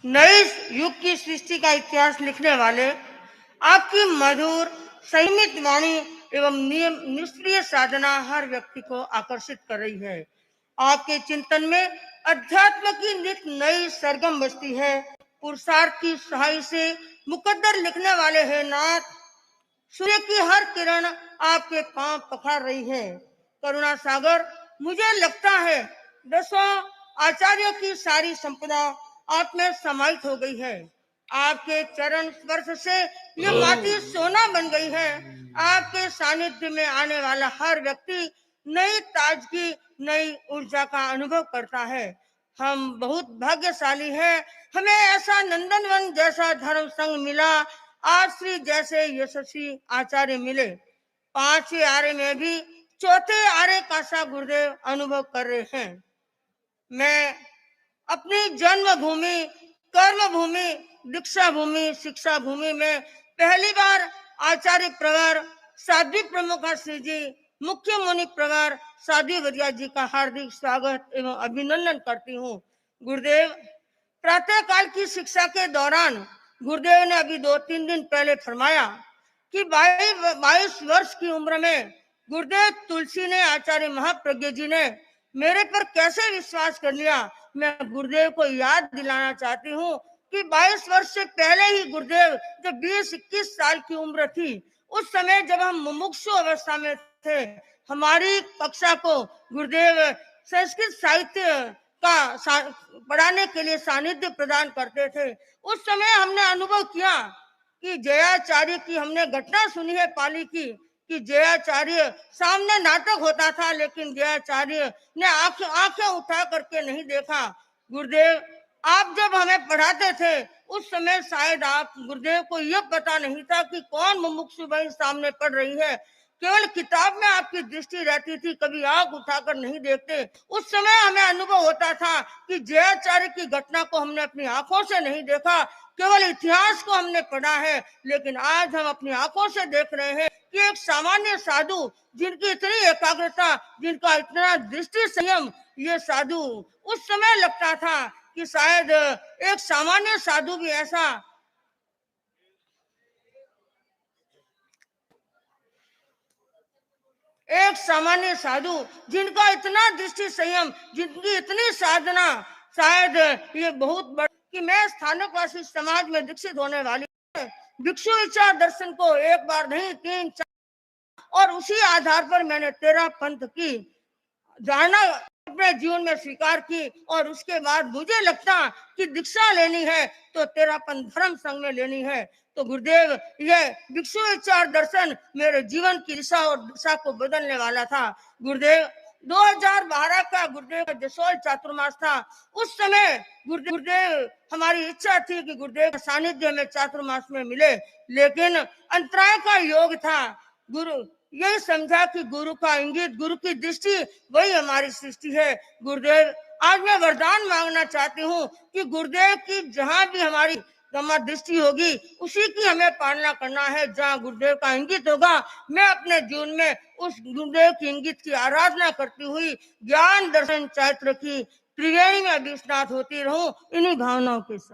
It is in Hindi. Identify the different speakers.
Speaker 1: नए युग की सृष्टि का इतिहास लिखने वाले आपकी मधुर संयमित वाणी एवं नियम निष्क्रिय साधना हर व्यक्ति को आकर्षित कर रही है। आपके चिंतन में अध्यात्म की नित नई सरगम बजती है। पुरुषार्थ की सहाय से मुकद्दर लिखने वाले हैं नाथ। सूर्य की हर किरण आपके पांव पखार रही है। करुणा सागर, मुझे लगता है दसों आचार्यों की सारी संपदा आप में समाहित हो गई है। आपके चरण स्पर्श से ये माटी सोना बन गई है। आपके सानिध्य में आने वाला हर व्यक्ति नई ताजगी, नई ऊर्जा का अनुभव करता है। हम बहुत भाग्यशाली हैं। हमें ऐसा नंदनवन जैसा धर्म संघ मिला, आश्री जैसे यशस्वी आचार्य मिले। पांचवें आर्य में भी चौथे आर्य का सा गुरुदेव अनुभव कर रहे हैं। मैं अपनी जन्मभूमि, कर्म भूमि, दीक्षा भूमि, शिक्षा भूमि में पहली बार आचार्य प्रवर साध्वी प्रमुखा श्री जी, मुख्य मुनि प्रवर साध्वी वरिया जी का हार्दिक स्वागत एवं अभिनंदन करती हूँ। गुरुदेव, प्रातः काल की शिक्षा के दौरान गुरुदेव ने अभी 2-3 दिन पहले फरमाया कि 22 वर्ष की उम्र में गुरुदेव तुलसी ने, आचार्य महाप्रज्ञ जी ने मेरे पर कैसे विश्वास कर लिया। मैं गुरुदेव को याद दिलाना चाहती हूँ कि 22 वर्ष से पहले ही गुरुदेव जब 20-21 साल की उम्र थी, उस समय जब हम मुमुक्षु अवस्था में थे, हमारी कक्षा को गुरुदेव संस्कृत साहित्य का पढ़ाने के लिए सानिध्य प्रदान करते थे। उस समय हमने अनुभव किया कि जयाचार्य की हमने घटना सुनी है पाली की, कि जयाचार्य सामने नाटक होता था लेकिन जयाचार्य ने आंखें उठा करके नहीं देखा। गुरुदेव, आप जब हमें पढ़ाते थे उस समय शायद आप गुरुदेव को यह पता नहीं था कि कौन मुमुक्षु भाई सामने पढ़ रही है। केवल किताब में आपकी दृष्टि रहती थी, कभी आंख उठाकर नहीं देखते। उस समय हमें अनुभव होता था कि जयाचार्य की घटना को हमने अपनी आंखों से नहीं देखा, केवल इतिहास को हमने पढ़ा है। लेकिन आज हम अपनी आंखों से देख रहे हैं कि एक सामान्य साधु, जिनकी इतनी एकाग्रता, जिनका इतना दृष्टि संयम, ये साधु उस समय लगता था कि शायद एक सामान्य साधु भी ऐसा जिनका इतना दृष्टि संयम, जिनकी इतनी साधना, शायद ये बहुत बड़ा कि मैं स्थानकवासी समाज में दीक्षित होने वाली है। भिक्षु विचार दर्शन को एक बार नहीं 3-4, और उसी आधार पर मैंने 13 पंथ की धारणा अपने जीवन में स्वीकार की। और उसके बाद मुझे लगता कि दीक्षा लेनी है तो 13 पंथ धर्म संघ में लेनी है। तो गुरुदेव, यह भिक्षु विचार दर्शन मेरे जीवन की दिशा और दिशा को बदलने वाला था। गुरुदेव, 2012 का गुरुदेव का जसोल चातुर्मास था। उस समय गुरुदेव, हमारी इच्छा थी कि गुरुदेव का सानिध्य में चातुर्मास में मिले, लेकिन अंतराय का योग था। गुरु यही समझा कि गुरु का इंगित, गुरु की दृष्टि, वही हमारी सृष्टि है। गुरुदेव, आज मैं वरदान मांगना चाहती हूँ कि गुरुदेव की जहाँ भी हमारी दृष्टि होगी, उसी की हमें पालना करना है। जहाँ गुरुदेव का इंगित होगा, मैं अपने जीवन में उस गुरुदेव की इंगित की आराधना करती हुई ज्ञान दर्शन चैत्र की त्रिवेणी में अभिस्नात होती रहूं, इन्हीं भावनाओं के साथ।